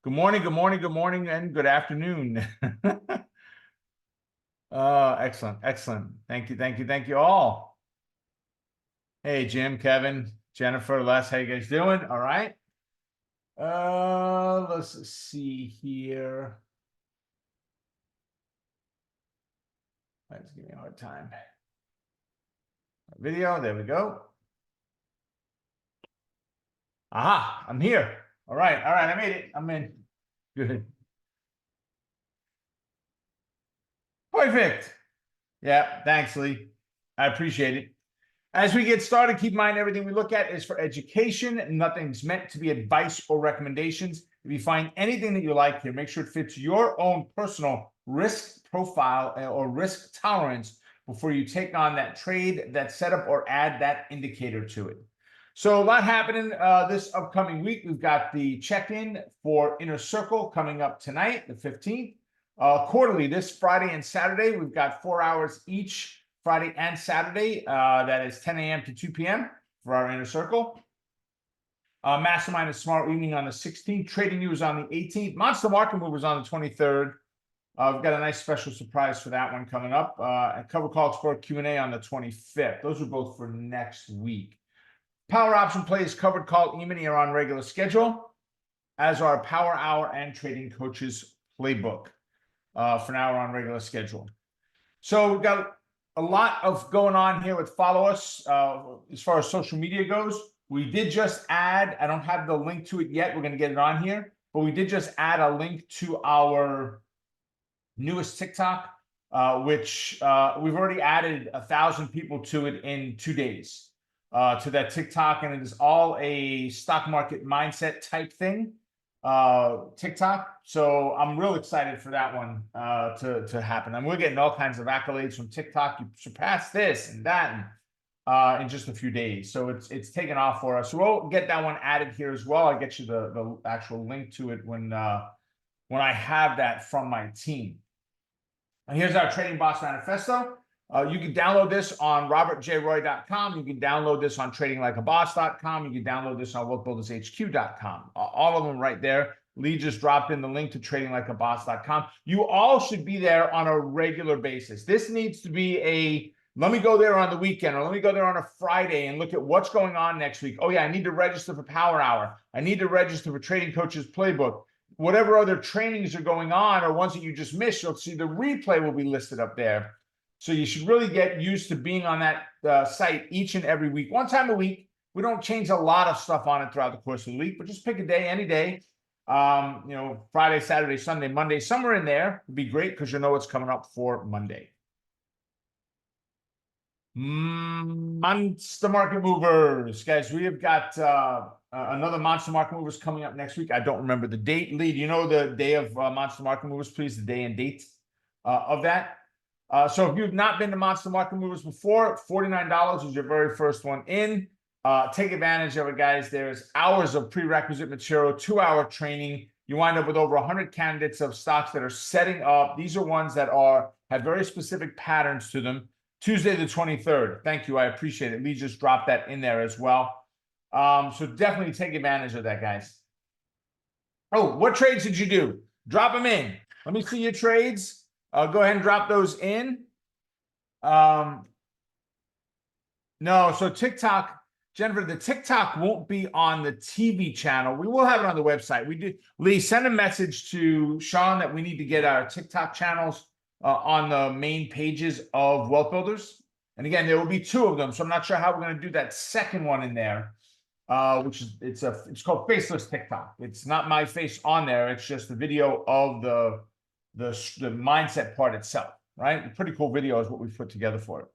Good morning, good morning, good morning, and good afternoon. Excellent, excellent. Thank you, thank you, thank you all. Hey, Jim, Kevin, Jennifer, Les, how you guys doing? All right. Let's see here. Let's give me a hard time. Video, there we go. Aha, I'm here. All right, I made it. I'm in. Good. Perfect. Yeah, thanks, Lee. I appreciate it. As we get started, keep in mind everything we look at is for education. Nothing's meant to be advice or recommendations. If you find anything that you like here, make sure it fits your own personal risk profile or risk tolerance before you take on that trade, that setup, or add that indicator to it. So a lot happening this upcoming week. We've got the check-in for Inner Circle coming up tonight, the 15th. Quarterly, this Friday and Saturday, we've got 4 hours each, Friday and Saturday. That is 10 a.m. to 2 p.m. for our Inner Circle. Mastermind is tomorrow evening on the 16th. Trading News on the 18th. Monster Market Movers on the 23rd. We've got a nice special surprise for that one coming up. And Cover Call Explorer Q&A on the 25th. Those are both for next week. Power Option Plays, Covered Call E-mini are on regular schedule, as are Power Hour and Trading Coaches Playbook. For now, we're on regular schedule. So we've got a lot of going on here with Follow Us as far as social media goes. We did just add, I don't have the link to it yet. We're going to get it on here, but we did just add a link to our newest TikTok, which we've already added 1,000 people to it in 2 days to that TikTok. And it is all a stock market mindset type thing. TikTok. So I'm real excited for that one to happen. And we're getting all kinds of accolades from TikTok. You surpassed this and that in just a few days. So it's taken off for us. So we'll get that one added here as well. I'll get you the actual link to it when I have that from my team. And here's our Trading Boss Manifesto. You can download this on robertjroy.com. You can download this on tradinglikeaboss.com. You can download this on wealthbuildershq.com. All of them right there. Lee just dropped in the link to tradinglikeaboss.com. You all should be there on a regular basis. This needs to be let me go there on the weekend, or let me go there on a Friday and look at what's going on next week. Oh yeah, I need to register for Power Hour. I need to register for Trading Coaches Playbook. Whatever other trainings are going on or ones that you just missed, you'll see the replay will be listed up there. So you should really get used to being on that site each and every week. One time a week. We don't change a lot of stuff on it throughout the course of the week, but just pick a day, any day. Friday, Saturday, Sunday, Monday, somewhere in there would be great because you know what's coming up for Monday. Monster Market Movers. Guys, we have got another Monster Market Movers coming up next week. I don't remember the date. Lee, do you know the day of Monster Market Movers, please? The day and date of that? So if you've not been to Monster Market Movers before, $49 is your very first one in. Take advantage of it, guys. There's hours of prerequisite material, 2-hour training. You wind up with over 100 candidates of stocks that are setting up. These are ones that have very specific patterns to them. Tuesday the 23rd. Thank you. I appreciate it. Lee just dropped that in there as well. So definitely take advantage of that, guys. Oh, what trades did you do? Drop them in. Let me see your trades. Go ahead and drop those in. No, so TikTok, Jennifer, the TikTok won't be on the TV channel. We will have it on the website. We did. Lee, send a message to Sean that we need to get our TikTok channels on the main pages of Wealth Builders. And again, there will be 2 of them. So I'm not sure how we're going to do that second one in there, which is it's called Faceless TikTok. It's not my face on there. It's just the video of the mindset part itself, right? A pretty cool video is what we've put together for it.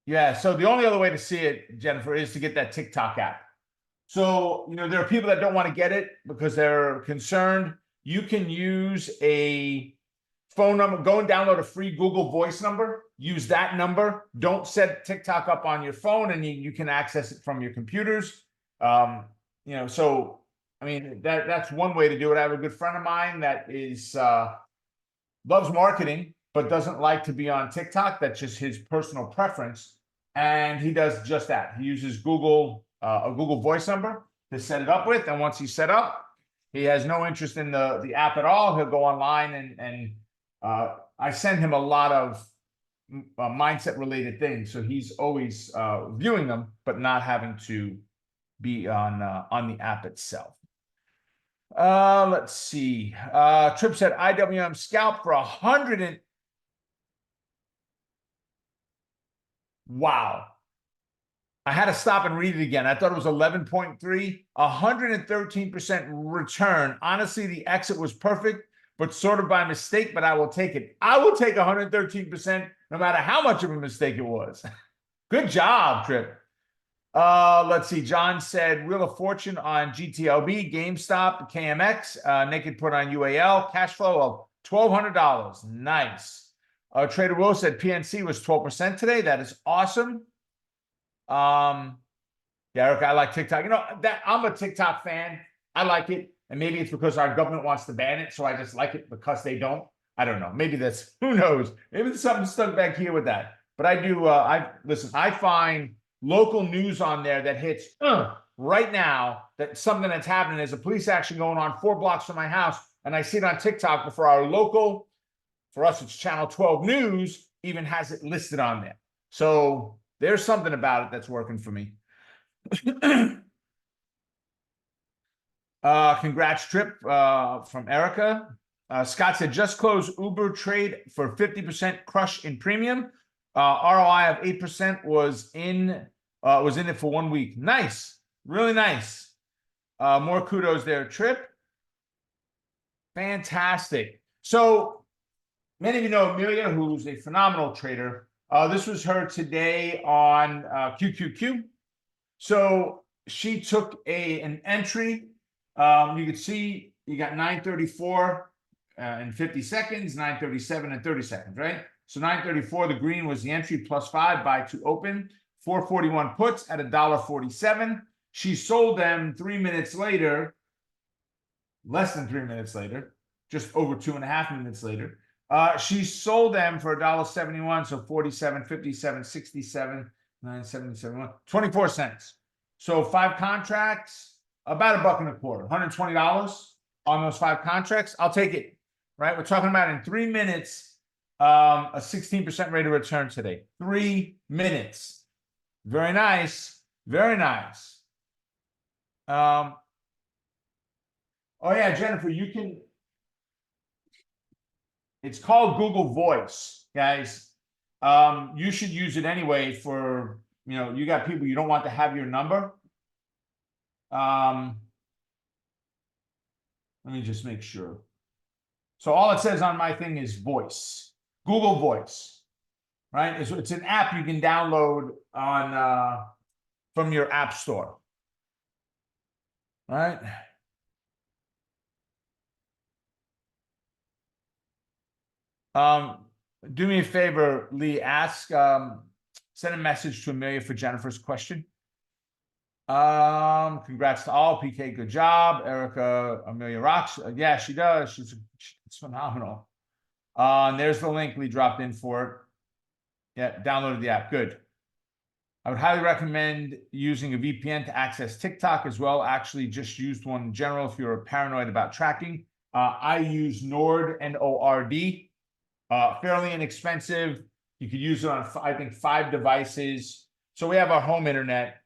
Yeah, so the only other way to see it, Jennifer, is to get that TikTok app. So, there are people that don't want to get it because they're concerned. You can use a phone number, go and download a free Google Voice number, use that number. Don't set TikTok up on your phone, and you can access it from your computers. So I mean, that's one way to do it. I have a good friend of mine that loves marketing, but doesn't like to be on TikTok. That's just his personal preference. And he does just that. He uses Google a Google Voice number to set it up with. And once he's set up, he has no interest in the app at all. He'll go online and I send him a lot of mindset related things. So he's always viewing them, but not having to be on the app itself. Let's see. Trip said IWM scalp for 100 and wow. I had to stop and read it again. I thought it was 11.3, 113% return. Honestly, the exit was perfect, but sort of by mistake, but I will take it. I will take 113% no matter how much of a mistake it was. Good job, Trip. Let's see. John said Wheel of Fortune on GTLB, GameStop, KMX, Naked put on UAL, cash flow of $1,200. Nice. Trader Will said PNC was 12% today. That is awesome. Yeah, Eric, I like TikTok. You know, that I'm a TikTok fan. I like it. And maybe it's because our government wants to ban it. So I just like it because they don't. I don't know. Maybe that's, who knows? Maybe there's something stuck back here with that. But I do, listen, I find local news on there that hits right now, that something that's happening. There's a police action going on 4 blocks from my house. And I see it on TikTok before our local, for us, it's Channel 12 News, even has it listed on there. So there's something about it that's working for me. Congrats, Trip, from Erica. Scott said, just closed Uber trade for 50% crush in premium. ROI of 8% was in it for 1 week. Nice. Really nice. More kudos there, Trip. Fantastic. So many of you know Amelia, who's a phenomenal trader. This was her today on QQQ. So she took an entry. You could see you got 934 in 50 seconds, 937 in 30 seconds, right? So 934, the green was the entry, +5, buy to open. 441 puts at $1.47. She sold them 3 minutes later, less than 3 minutes later, just over 2.5 minutes later. She sold them for $1.71, so 47, 57, 67, 977, 24 cents. So 5 contracts, about $1.25, $120 on those 5 contracts. I'll take it, right? We're talking about in 3 minutes, a 16% rate of return today. 3 minutes. Very nice. Very nice. Oh yeah, Jennifer, you can. It's called Google Voice, guys. You should use it anyway for, you know, you got people you don't want to have your number. Let me just make sure. So all it says on my thing is voice, Google Voice, right? It's an app you can download on from your app store, right? Do me a favor, Lee, send a message to Amelia for Jennifer's question. Congrats to all. PK, good job. Erica, Amelia rocks. Yeah, she does. She's phenomenal. And there's the link Lee dropped in for it. Yeah, downloaded the app. Good. I would highly recommend using a VPN to access TikTok as well. Actually, just used one in general if you're paranoid about tracking. I use Nord, N-O-R-D. Fairly inexpensive. You could use it on, I think, 5 devices. So we have our home internet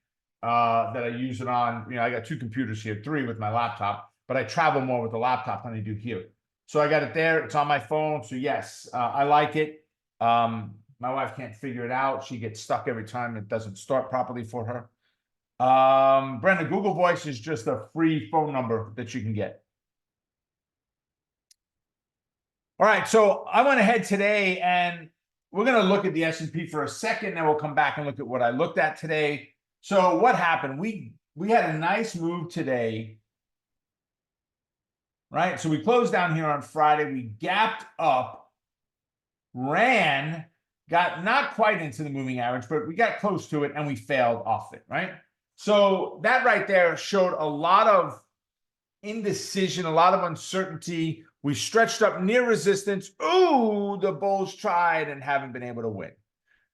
that I use it on. You know, I got 2 computers here, 3 with my laptop, but I travel more with the laptop than I do here. So I got it there. It's on my phone. So yes, I like it. My wife can't figure it out. She gets stuck every time it doesn't start properly for her. Brenda, Google Voice is just a free phone number that you can get. All right, so I went ahead today and we're going to look at the S&P for a second, then we'll come back and look at what I looked at today. So what happened? We had a nice move today, right? So we closed down here on Friday. We gapped up, ran, got not quite into the moving average, but we got close to it and we failed off it, right? So that right there showed a lot of indecision, a lot of uncertainty. We stretched up near resistance. Ooh, the bulls tried and haven't been able to win.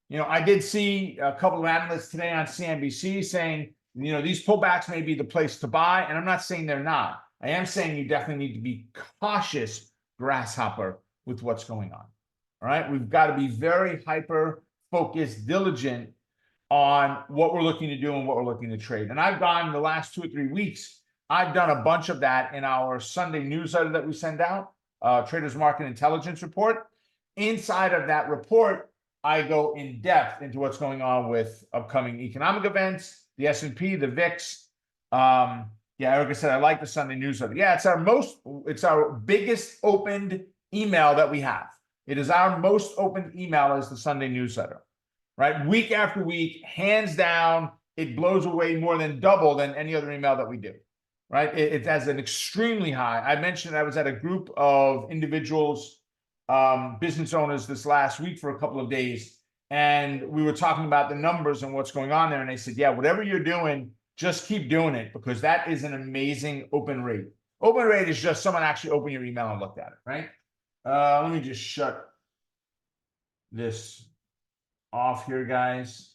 You know, I did see a couple of analysts today on CNBC saying these pullbacks may be the place to buy, and I'm not saying they're not. I am saying you definitely need to be cautious, grasshopper, with what's going on. All right, we've got to be very hyper focused, diligent on what we're looking to do and what we're looking to trade. And I've gone the last 2 or 3 weeks, I've done a bunch of that in our Sunday newsletter that we send out, Traders Market Intelligence Report. Inside of that report, I go in depth into what's going on with upcoming economic events, the S&P, the VIX. Yeah, Erica said, I like the Sunday newsletter. Yeah, it's our biggest opened email that we have. It is our most opened email is the Sunday newsletter. Right, week after week, hands down, it blows away more than double than any other email that we do. Right, it has an extremely high. I mentioned I was at a group of individuals, business owners this last week for a couple of days, and we were talking about the numbers and what's going on there. And they said, yeah, whatever you're doing, just keep doing it, because that is an amazing open rate. Open rate is just someone actually opened your email and looked at it. Right. Let me just shut this off here, guys.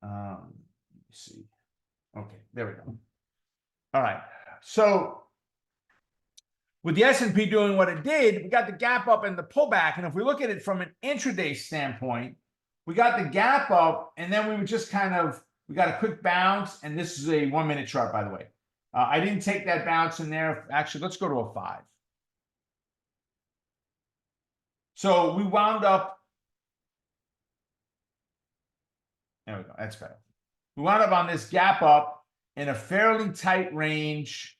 Let me see. Okay, there we go. All right. So with the S&P doing what it did, we got the gap up and the pullback. And if we look at it from an intraday standpoint, we got the gap up, and then we were just we got a quick bounce. And this is a 1-minute chart, by the way. I didn't take that bounce in there. Actually, let's go to a 5. So we wound up. There we go. That's better. We wound up on this gap up in a fairly tight range.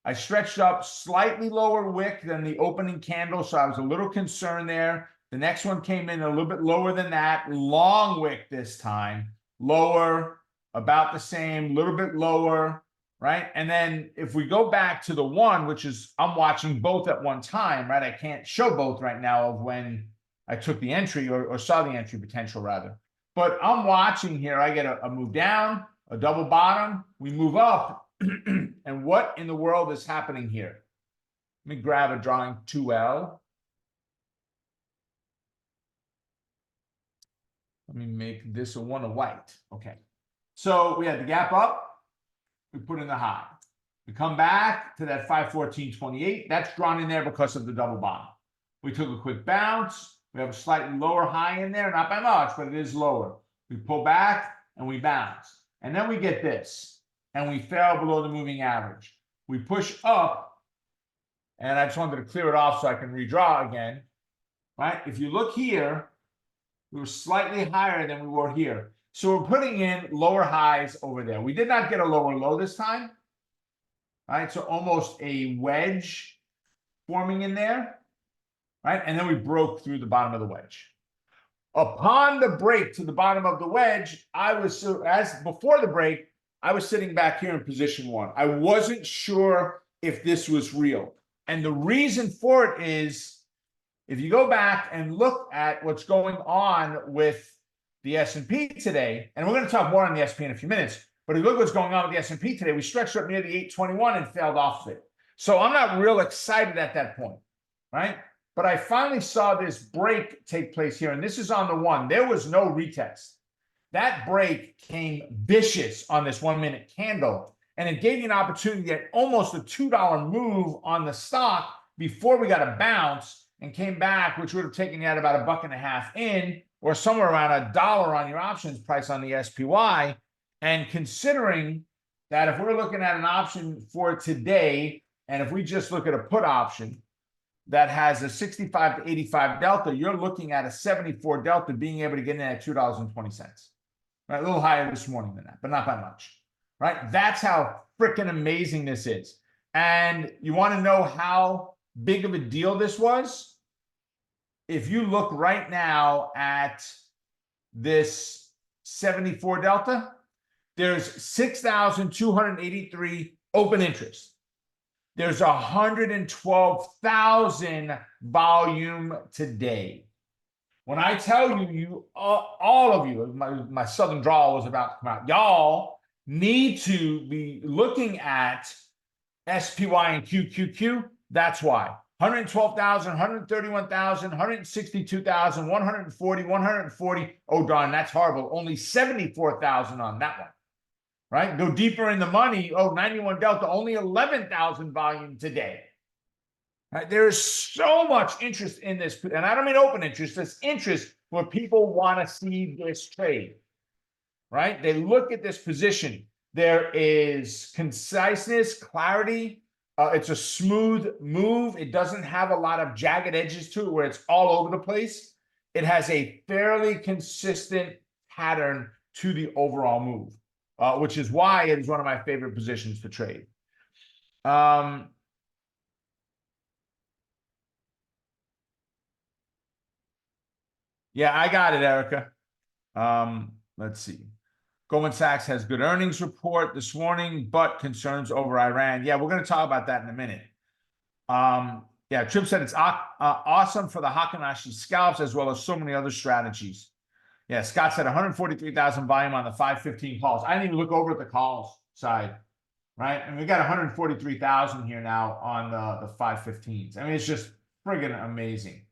I stretched up slightly lower wick than the opening candle, so I was a little concerned there. The next one came in a little bit lower than that. Long wick this time. Lower, about the same, a little bit lower, right? And then if we go back to the 1, which is, I'm watching both at one time, right? I can't show both right now of when I took the entry or saw the entry potential, rather. But I'm watching here. I get a move down, a double bottom. We move up. And what in the world is happening here? Let me grab a drawing 2L. Let me make this a 1 of white. Okay. So we had the gap up. We put in the high. We come back to that 514.28. That's drawn in there because of the double bottom. We took a quick bounce. We have a slightly lower high in there, not by much, but it is lower. We pull back and we bounce. And then we get this, and we fell below the moving average. We push up, and I just wanted to clear it off so I can redraw again. Right? If you look here, we were slightly higher than we were here. So we're putting in lower highs over there. We did not get a lower low this time. Right? So almost a wedge forming in there. Right? And then we broke through the bottom of the wedge. Upon the break to the bottom of the wedge, before the break, I was sitting back here in position 1. I wasn't sure if this was real. And the reason for it is, if you go back and look at what's going on with the S&P today, and we're going to talk more on the S&P in a few minutes, but if you look what's going on with the S&P today, we stretched up near the 821 and failed off it. So I'm not real excited at that point, right? But I finally saw this break take place here, and this is on the 1. There was no retest. That break came vicious on this 1-minute candle, and it gave you an opportunity to get almost a $2 move on the stock before we got a bounce and came back, which would have taken you at about $1.50 in, or somewhere around $1 on your options price on the SPY. And considering that if we're looking at an option for today, and if we just look at a put option that has a 65 to 85 delta, you're looking at a 74 delta being able to get in at $2.20. Right? A little higher this morning than that, but not by much. Right? That's how freaking amazing this is. And you want to know how big of a deal this was? If you look right now at this 74 delta, there's 6,283 open interest. There's 112,000 volume today. When I tell you, all of you, my southern drawl was about to come out, y'all need to be looking at SPY and QQQ. That's why. 112,000, 131,000, 162,000, 140, 140. Oh, darn, that's horrible. Only 74,000 on that one. right? Go deeper in the money. Oh, 91 delta, only 11,000 volume today. Right? There is so much interest in this, and I don't mean open interest, there's interest where people want to see this trade, right? They look at this position. There is conciseness, clarity. It's a smooth move. It doesn't have a lot of jagged edges to it where it's all over the place. It has a fairly consistent pattern to the overall move, which is why it is one of my favorite positions to trade. Yeah, I got it, Erica. Let's see. Goldman Sachs has good earnings report this morning, but concerns over Iran. Yeah, we're going to talk about that in a minute. Yeah, Trip said it's awesome for the Hakanashi scalps as well as so many other strategies. Yeah, Scott said 143,000 volume on the 515 calls. I didn't even look over at the calls side, right? And we got 143,000 here now on the 515s. I mean, it's just friggin' amazing,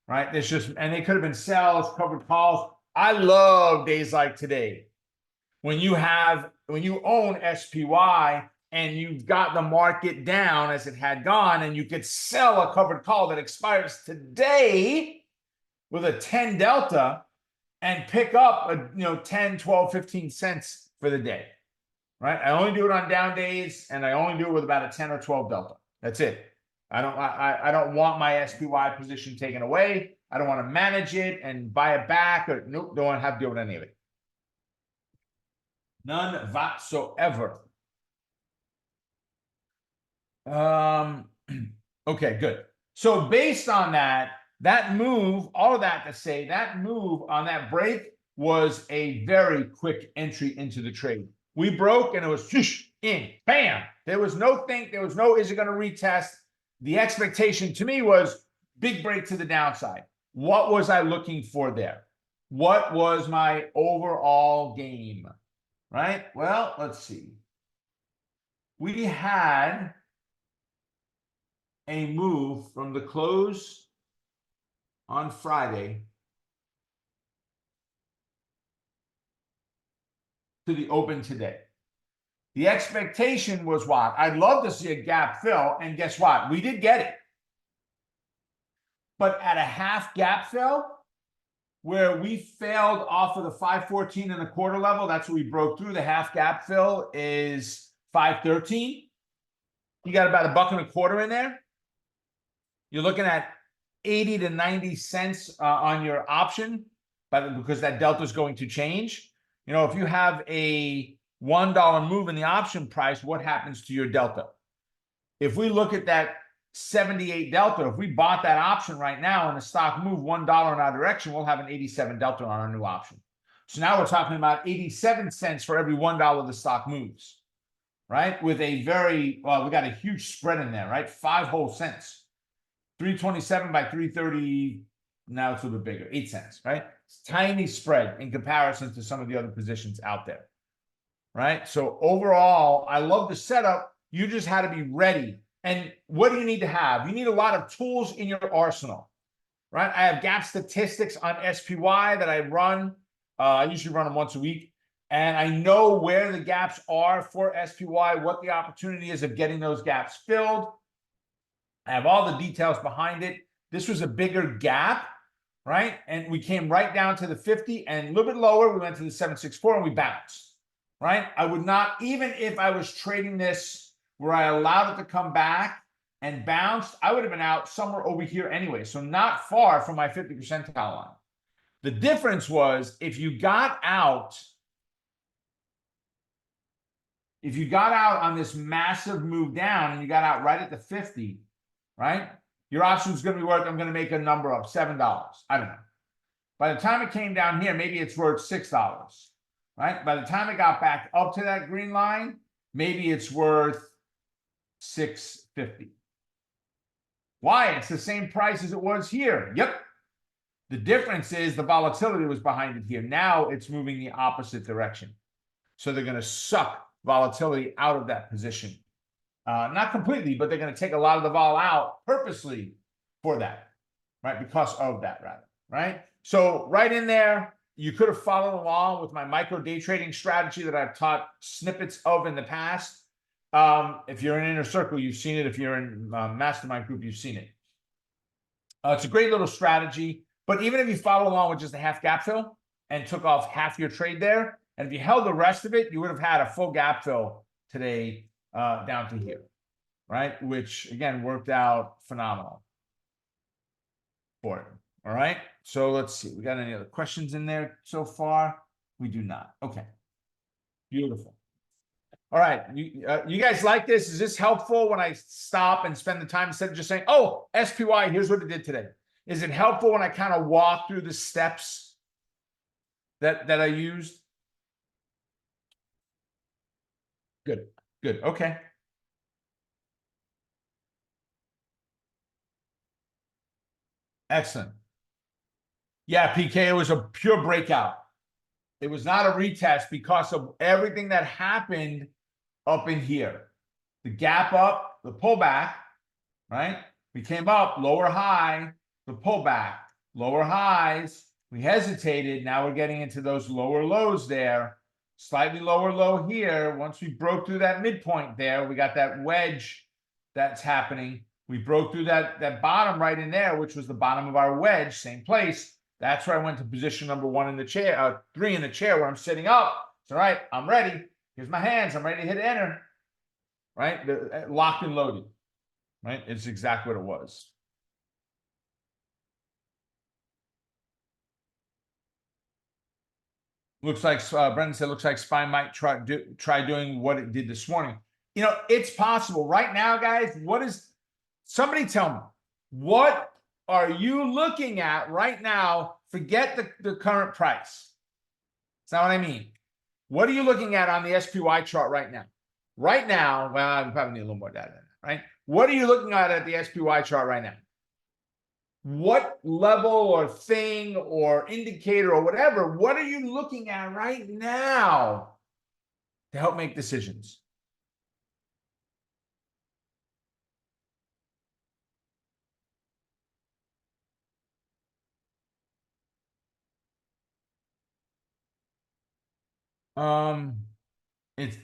right? There's just, and they could have been sells, covered calls. I love days like today when you own SPY and you've got the market down as it had gone, and you could sell a covered call that expires today with a 10 delta and pick up a 10, 12, 15 cents for the day, right? I only do it on down days, and I only do it with about a 10 or 12 delta. That's it. I don't want my SPY position taken away. I don't want to manage it and buy it back, or nope, don't want to have to deal with any of it. None whatsoever. Okay, good. So based on that move, all of that to say, that move on that break was a very quick entry into the trade. We broke and it was whoosh, in, bam. There was no is it going to retest? The expectation to me was big break to the downside. What was I looking for there? What was my overall game? Right? Well, let's see. We had a move from the close on Friday to the open today. The expectation was what? I'd love to see a gap fill, and guess what? We did get it. But at a half gap fill, where we failed off of the 514 and a quarter level, that's what we broke through. The half gap fill is 513. You got about $1.25 in there. You're looking at 80 to 90 cents on your option, because that delta is going to change. If you have a $1 move in the option price, what happens to your delta? If we look at that 78 delta, if we bought that option right now and the stock moved $1 in our direction, we'll have an 87 delta on our new option. So now we're talking about 87 cents for every $1 the stock moves, right? With a we got a huge spread in there, right? 5 whole cents. 327 by 330, now it's a little bit bigger, 8 cents, right? It's tiny spread in comparison to some of the other positions out there, right? So overall, I love the setup. You just had to be ready. And what do you need to have? You need a lot of tools in your arsenal, right? I have gap statistics on SPY that I run. I usually run them once a week. And I know where the gaps are for SPY, what the opportunity is of getting those gaps filled. I have all the details behind it. This was a bigger gap, right? And we came right down to the 50, and a little bit lower, we went to the 764 and we bounced, right? I would not, even if I was trading this where I allowed it to come back and bounced, I would have been out somewhere over here anyway. So not far from my 50 percentile line. The difference was if you got out on this massive move down and you got out right at the 50, right? Your option is going to be worth, I'm going to make a number up, $7. I don't know. By the time it came down here, maybe it's worth $6, right? By the time it got back up to that green line, maybe it's worth $6.50. Why? It's the same price as it was here. Yep. The difference is the volatility was behind it here. Now it's moving the opposite direction. So they're going to suck volatility out of that position. Not completely, but they're going to take a lot of the vol out purposely for that, right? Because of that, rather, right? So right in there, you could have followed along with my micro day trading strategy that I've taught snippets of in the past. If you're in Inner Circle, you've seen it. If you're in Mastermind Group, you've seen it. It's a great little strategy. But even if you follow along with just a half gap fill and took off half your trade there, and if you held the rest of it, you would have had a full gap fill today down to here, right? Which, again, worked out phenomenal for it. All right. So let's see. We got any other questions in there so far? We do not. Okay. Beautiful. All right. You guys like this? Is this helpful when I stop and spend the time instead of just saying, oh, SPY, here's what it did today? Is it helpful when I kind of walk through the steps that I used? Good. Good. Okay. Excellent. Yeah, PK, it was a pure breakout. It was not a retest because of everything that happened up in here. The gap up, the pullback, right? We came up, lower high, the pullback, lower highs. We hesitated. Now we're getting into those lower lows there. Slightly lower low here. Once we broke through that midpoint there, we got that wedge that's happening. We broke through that bottom right in there, which was the bottom of our wedge, same place. That's where I went to position number 1 in the chair, 3 in the chair where I'm sitting up. It's all right. I'm ready. Here's my hands. I'm ready to hit enter. Right? Locked and loaded. Right? It's exactly what it was. Looks like Brendan said, looks like SPY might try doing what it did this morning. You know, it's possible. Right now, guys, somebody tell me, what are you looking at right now? Forget the current price. That's not what I mean. What are you looking at on the SPY chart right now? Right now, well, I probably need a little more data, right? What are you looking at the SPY chart right now? What level or thing or indicator or whatever, what are you looking at right now to help make decisions? It's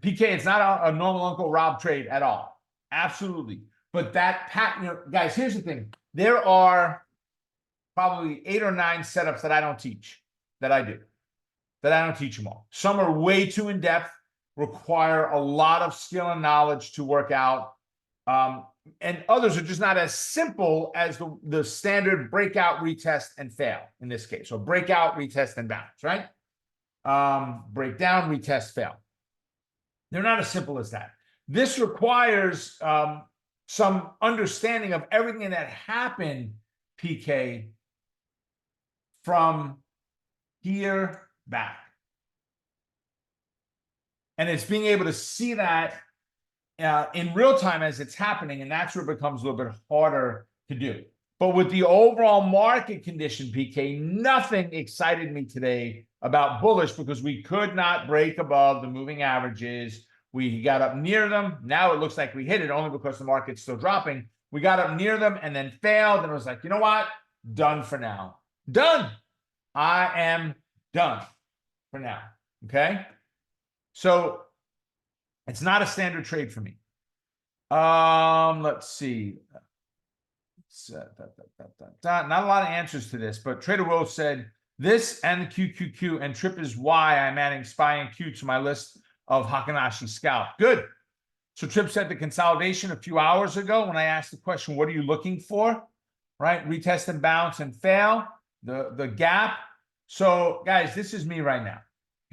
PK, it's not a normal Uncle Rob trade at all. Absolutely. But that pattern, guys, here's the thing. There are probably 8 or 9 setups that I don't teach, that I do, that I don't teach them all. Some are way too in-depth, require a lot of skill and knowledge to work out. And others are just not as simple as the standard breakout, retest, and fail in this case. So breakout, retest, and bounce, right? Breakdown, retest, fail. They're not as simple as that. This requires some understanding of everything that happened, PK, from here back. And it's being able to see that in real time as it's happening, and that's where it becomes a little bit harder to do. But with the overall market condition, PK, nothing excited me today about bullish because we could not break above the moving averages. We got up near them. Now it looks like we hit it only because the market's still dropping. We got up near them and then failed. And it was like, you know what? Done for now. Done. I am done for now. Okay. So it's not a standard trade for me. Let's see. Not a lot of answers to this, but Trader Will said this and the QQQ and Trip is why I'm adding SPY and Q to my list of Hakanashi scalp. Good. So Trip said the consolidation a few hours ago when I asked the question, what are you looking for? Right? Retest and bounce and fail. The gap. So guys, this is me right now.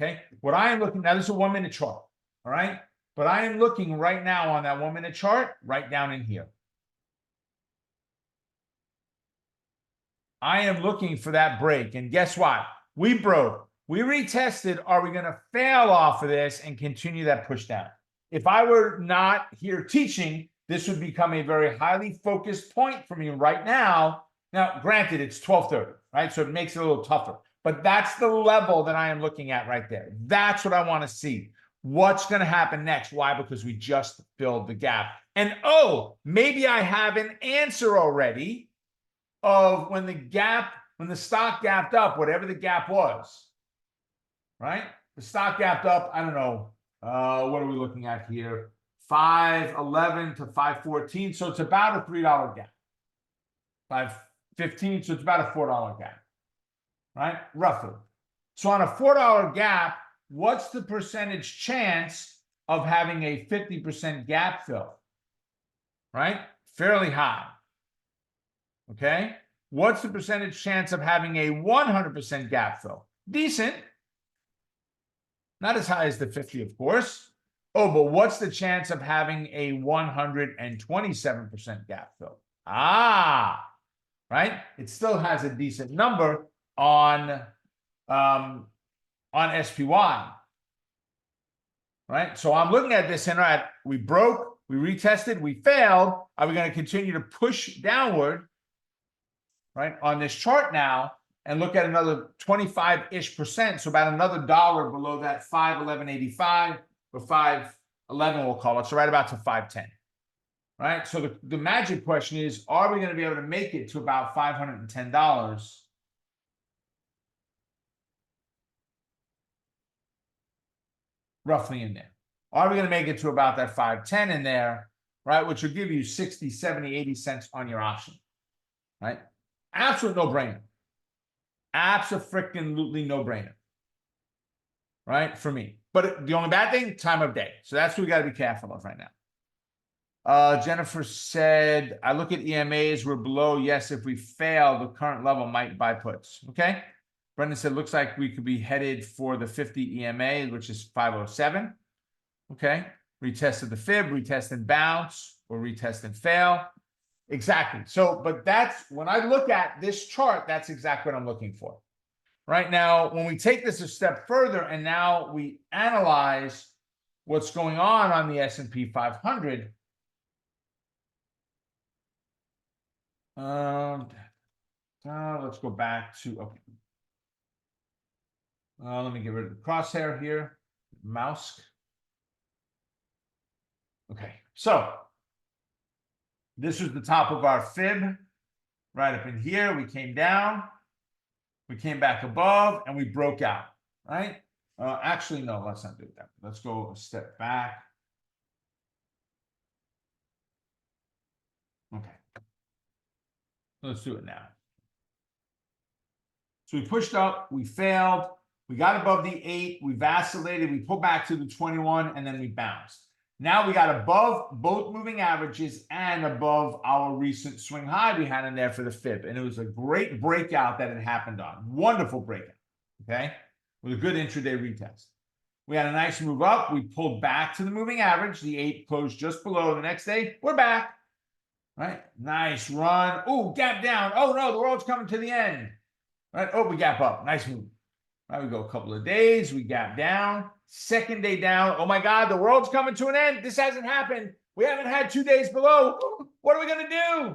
Okay. What I am looking now, this is a 1 minute chart. All right. But I am looking right now on that 1 minute chart right down in here. I am looking for that break. And guess what? We broke. We retested. Are we going to fail off of this and continue that push down? If I were not here teaching, this would become a very highly focused point for me right now. Now, granted, it's 12:30, right? So it makes it a little tougher. But that's the level that I am looking at right there. That's what I want to see. What's going to happen next? Why? Because we just filled the gap. And oh, maybe I have an answer already of when the gap when the stock gapped up, whatever the gap was, right? The stock gapped up, I don't know, what are we looking at here? 511 to 514. So it's about a $3 gap. 515, so it's about a $4 gap, right? Roughly. So on a $4 gap, what's the percentage chance of having a 50% gap fill? Right? Fairly high. Okay? What's the percentage chance of having a 100% gap fill? Decent. Not as high as the 50, of course. Oh, but what's the chance of having a 127% gap fill? Ah, right? It still has a decent number on SPY. Right? So I'm looking at this and right, we broke, we retested, we failed. Are we going to continue to push downward, right, on this chart now and look at another 25-ish%, so about another dollar below that 511.85 or 511, we'll call it, so right about to 510, right? So the magic question is, are we going to be able to make it to about $510? Roughly in there. Are we going to make it to about that 510 in there, right? Which will give you 60, 70, 80 cents on your option, right? Absolute no-brainer. Absolutely no-brainer, right? For me. But the only bad thing, time of day. So that's what we got to be careful of right now. Jennifer said, I look at EMAs, we're below. Yes, if we fail, the current level might buy puts. Okay. Brendan said, looks like we could be headed for the 50 EMA, which is 507. Okay. Retested the fib, retest and bounce, or retest and fail. Exactly. So, but that's when I look at this chart, that's exactly what I'm looking for. Right now, when we take this a step further and now we analyze what's going on the S&P 500, let's go back to, okay. Let me get rid of the crosshair here, mouse. Okay, so this was the top of our fib, right up in here. We came down, we came back above, and we broke out, right? Actually, no, let's not do that. Let's go a step back. Okay, let's do it now. So we pushed up, we failed, we got above the 8, we vacillated, we pulled back to the 21, and then we bounced. Now we got above both moving averages and above our recent swing high we had in there for the fib. And it was a great breakout that it happened on. Wonderful breakout, okay? With a good intraday retest. We had a nice move up. We pulled back to the moving average. The 8 closed just below. The next day, we're back, right? Nice run. Oh, gap down. Oh, no, the world's coming to the end. Right? Oh, we gap up. Nice move. Right, we go a couple of days. We gap down. Second day down. Oh, my God, the world's coming to an end. This hasn't happened. We haven't had 2 days below. What are we going to do?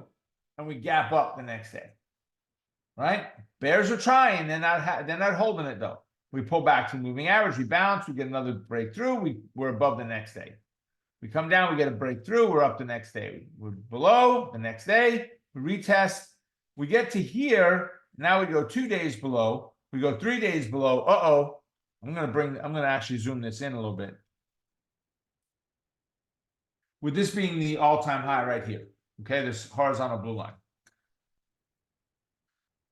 And we gap up the next day. Right? Bears are trying. They're not holding it, though. We pull back to moving average. We bounce. We get another breakthrough. We're above the next day. We come down. We get a breakthrough. We're up the next day. We're below the next day. We retest. We get to here. Now we go 2 days below. We go 3 days below. Uh-oh. I'm going to actually zoom this in a little bit. With this being the all-time high right here. Okay, this horizontal blue line.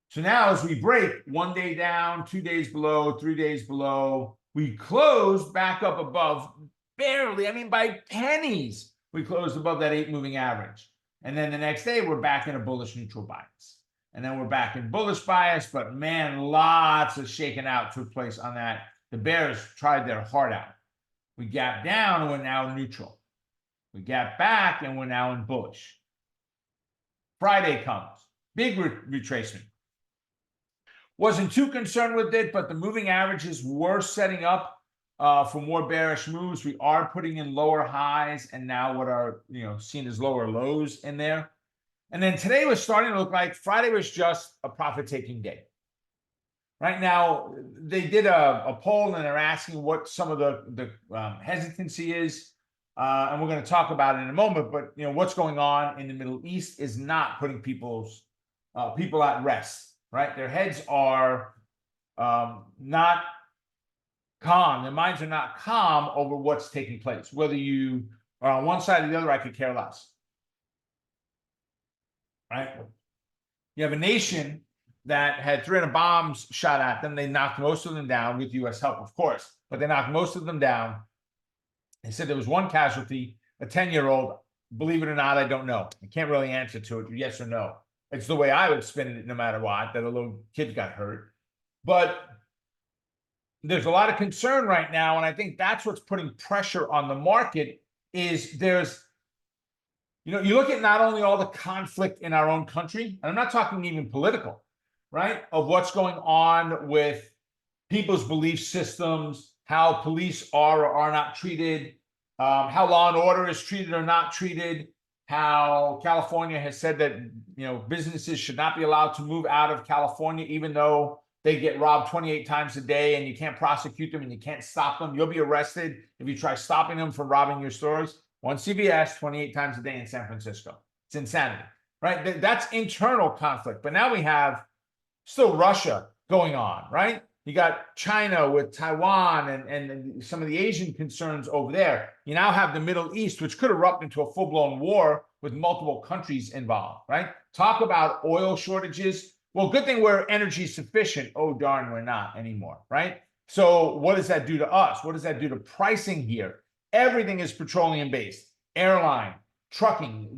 So now as we break 1 day down, 2 days below, 3 days below, we closed back up above barely, I mean by pennies, we closed above that 8 moving average. And then the next day we're back in a bullish neutral bias. And then we're back in bullish bias, but man, lots of shaking out took place on that. The bears tried their heart out. We gapped down and we're now neutral. We gapped back and we're now in bullish. Friday comes, big retracement. Wasn't too concerned with it, but the moving averages were setting up for more bearish moves. We are putting in lower highs and now what are seen as lower lows in there. And then today was starting to look like Friday was just a profit-taking day. Right now, they did a poll and they're asking what some of the hesitancy is. And we're going to talk about it in a moment. But what's going on in the Middle East is not putting people at rest. right? Their heads are not calm. Their minds are not calm over what's taking place. Whether you are on one side or the other, I could care less, right? You have a nation that had 300 bombs shot at them. They knocked most of them down with U.S. help, of course, but they knocked most of them down. They said there was one casualty, a 10-year-old. Believe it or not, I don't know. I can't really answer to it, yes or no. It's the way I would spin it no matter what, that a little kid got hurt. But there's a lot of concern right now, and I think that's what's putting pressure on the market is there's, you look at not only all the conflict in our own country, and I'm not talking even political, right, of what's going on with people's belief systems, how police are or are not treated, how law and order is treated or not treated, how California has said that, businesses should not be allowed to move out of California, even though they get robbed 28 times a day and you can't prosecute them and you can't stop them. You'll be arrested if you try stopping them from robbing your stores. One CVS 28 times a day in San Francisco. It's insanity, right? That's internal conflict. But now we have still Russia going on, right? You got China with Taiwan and some of the Asian concerns over there. You now have the Middle East, which could erupt into a full-blown war with multiple countries involved, right? Talk about oil shortages. Well, good thing we're energy sufficient. Oh, darn, we're not anymore, right? So what does that do to us? What does that do to pricing here? Everything is petroleum-based. Airline, trucking,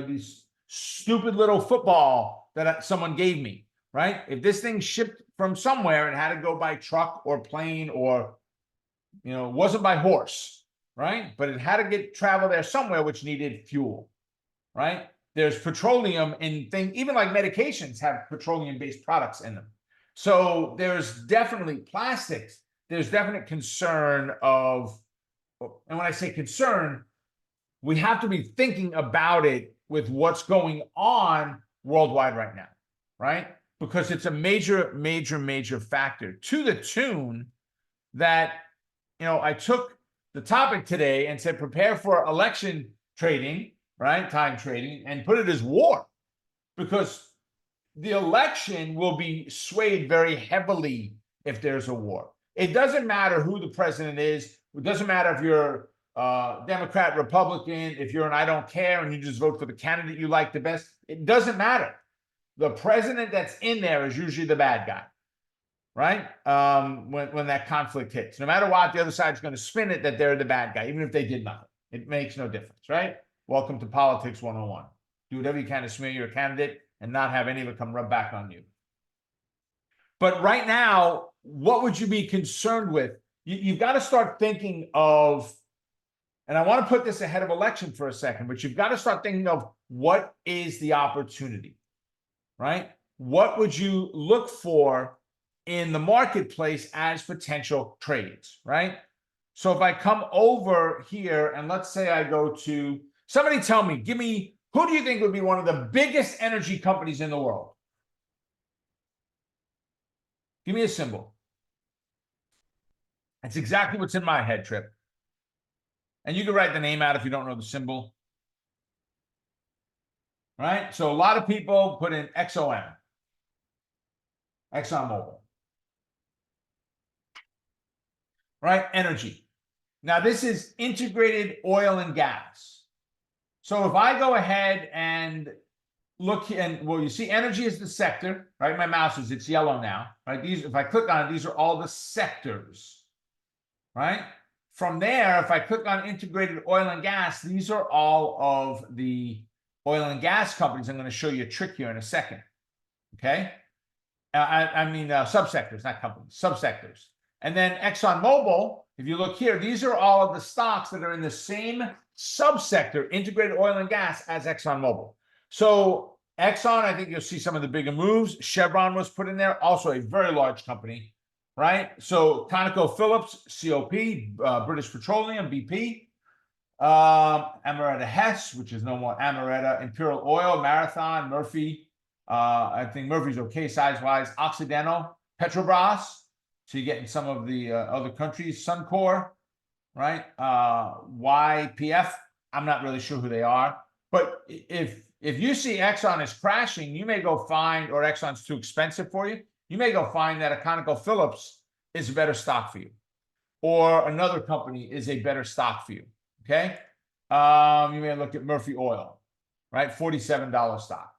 these stupid little football that someone gave me, right? If this thing shipped from somewhere and had to go by truck or plane or, it wasn't by horse, right? But it had to travel there somewhere, which needed fuel, right? There's petroleum in things, even like medications have petroleum-based products in them. So there's definitely plastics. There's definite concern of, and when I say concern, we have to be thinking about it with what's going on worldwide right now, right? Because it's a major, major, major factor to the tune that, I took the topic today and said, prepare for election trading, right? Time trading, and put it as war, because the election will be swayed very heavily if there's a war. It doesn't matter who the president is. It doesn't matter if you're Democrat, Republican, if you're an I don't care and you just vote for the candidate you like the best. It doesn't matter. The president that's in there is usually the bad guy, right? When that conflict hits, no matter what, the other side's going to spin it that they're the bad guy, even if they did nothing. It makes no difference, right? Welcome to Politics 101. Do whatever you can to smear your candidate and not have any of it come rub back on you. But right now, what would you be concerned with? You've got to start thinking of, and I want to put this ahead of election for a second, but you've got to start thinking of what is the opportunity, right? What would you look for in the marketplace as potential trades, right? So if I come over here and let's say I go to, somebody tell me, who do you think would be one of the biggest energy companies in the world? Give me a symbol. That's exactly what's in my head, Trip. And you can write the name out if you don't know the symbol. Right? So a lot of people put in XOM. ExxonMobil. Right? Energy. Now, this is integrated oil and gas. So if I go ahead and look, and well, you see energy is the sector, right? My mouse it's yellow now, right? If I click on it, these are all the sectors, right? From there, if I click on integrated oil and gas, these are all of the oil and gas companies. I'm going to show you a trick here in a second, okay? I mean subsectors, not companies, subsectors. And then ExxonMobil, if you look here, these are all of the stocks that are in the same subsector, integrated oil and gas, as ExxonMobil. So Exxon, I think you'll see some of the bigger moves. Chevron was put in there, also a very large company, right? So ConocoPhillips, COP, British Petroleum, BP, Ameretta Hess, which is no more Ameretta, Imperial Oil, Marathon, Murphy. I think Murphy's okay size-wise. Occidental, Petrobras. So you're getting some of the other countries. Suncor, right? YPF. I'm not really sure who they are. But if If you see Exxon is crashing, you may go find, or Exxon's too expensive for you, you may go find that a ConocoPhillips is a better stock for you, or another company is a better stock for you. Okay. You may look at Murphy Oil, right? $47 stock.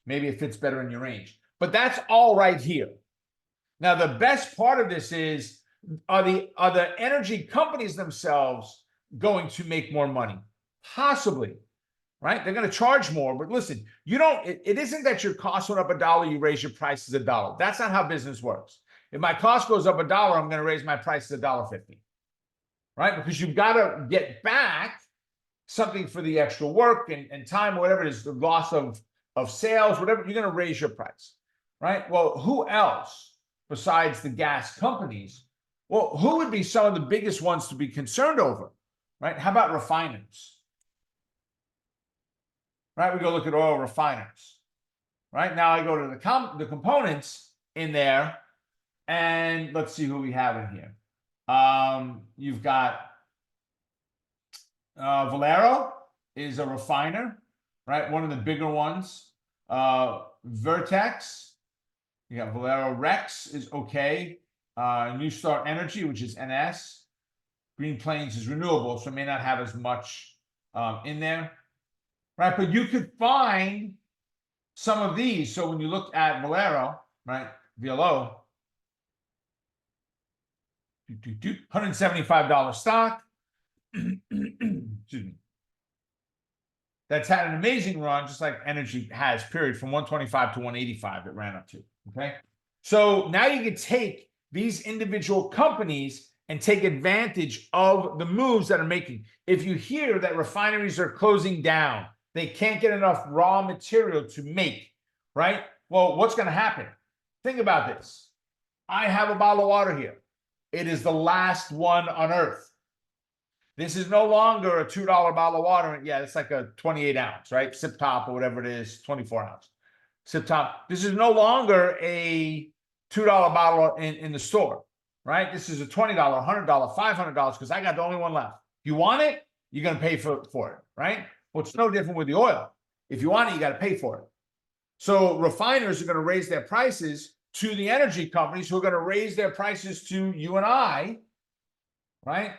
Maybe it fits better in your range, but that's all right here. Now, the best part of this is, are the energy companies themselves going to make more money? Possibly, right? They're going to charge more, but listen, it isn't that your cost went up $1, you raise your prices $1. That's not how business works. If my cost goes up $1, I'm going to raise my prices $1.50, right? Because you've got to get back something for the extra work and time, whatever it is, the loss of sales, whatever, you're going to raise your price, right? Well, who else besides the gas companies? Well, who would be some of the biggest ones to be concerned over, right? How about refiners? Right, we go look at oil refiners. Right, now I go to the components in there, and let's see who we have in here. You've got Valero is a refiner, right? One of the bigger ones. Vertex, you got Valero. Rex is okay. New Start Energy, which is NS. Green Plains is renewable, so it may not have as much in there. Right, but you could find some of these. So when you look at Valero, right, VLO, $175 stock. Excuse me. That's had an amazing run, just like energy has, period, from 125 to 185 it ran up to. Okay, so now you can take these individual companies and take advantage of the moves that are making. If you hear that refineries are closing down, they can't get enough raw material to make, right? Well, what's going to happen? Think about this. I have a bottle of water here. It is the last one on earth. This is no longer a $2 bottle of water. Yeah, it's like a 28 ounce, right? Sip top or whatever it is, 24 ounce. Sip top. This is no longer a $2 bottle in the store, right? This is a $20, $100, $500 because I got the only one left. If you want it, you're going to pay for it, right? Well, it's no different with the oil. If you want it, you got to pay for it. So refiners are going to raise their prices to the energy companies, who are going to raise their prices to you and I, right?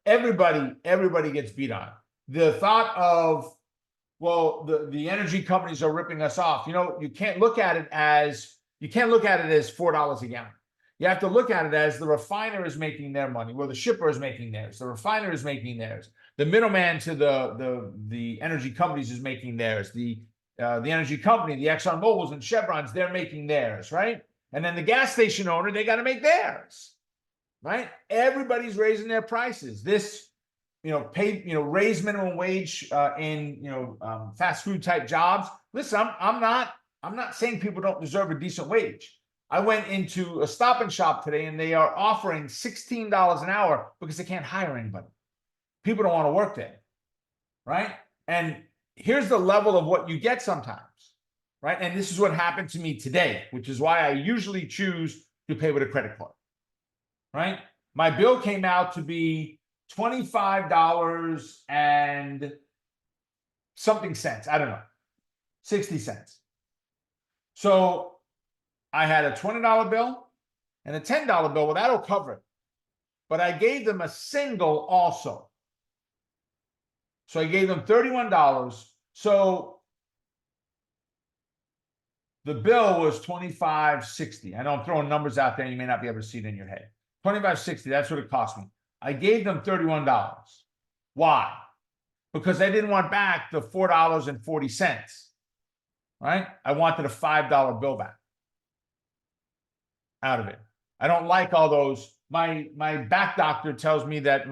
Everybody gets beat on. The thought of, well, the energy companies are ripping us off. You can't look at it as $4 a gallon. You have to look at it as the refiner is making their money, well, the shipper is making theirs, the refiner is making theirs, the middleman to the energy companies is making theirs, the energy company, the Exxon Mobils and Chevrons, they're making theirs, right? And then the gas station owner, they got to make theirs, right? Everybody's raising their prices. This, raise minimum wage in fast food type jobs. Listen, I'm not saying people don't deserve a decent wage. I went into a Stop and Shop today, and they are offering $16 an hour because they can't hire anybody. People don't want to work there, right? And here's the level of what you get sometimes, right? And this is what happened to me today, which is why I usually choose to pay with a credit card, right? My bill came out to be $25 and something cents. I don't know, 60 cents. So I had a $20 bill and a $10 bill. Well, that'll cover it. But I gave them a single also. So I gave them $31. So the bill was $25.60. I know I'm throwing numbers out there. You may not be able to see it in your head. $25.60, that's what it cost me. I gave them $31. Why? Because I didn't want back the $4.40, right? I wanted a $5 bill back out of it. I don't like all those. My back doctor tells me that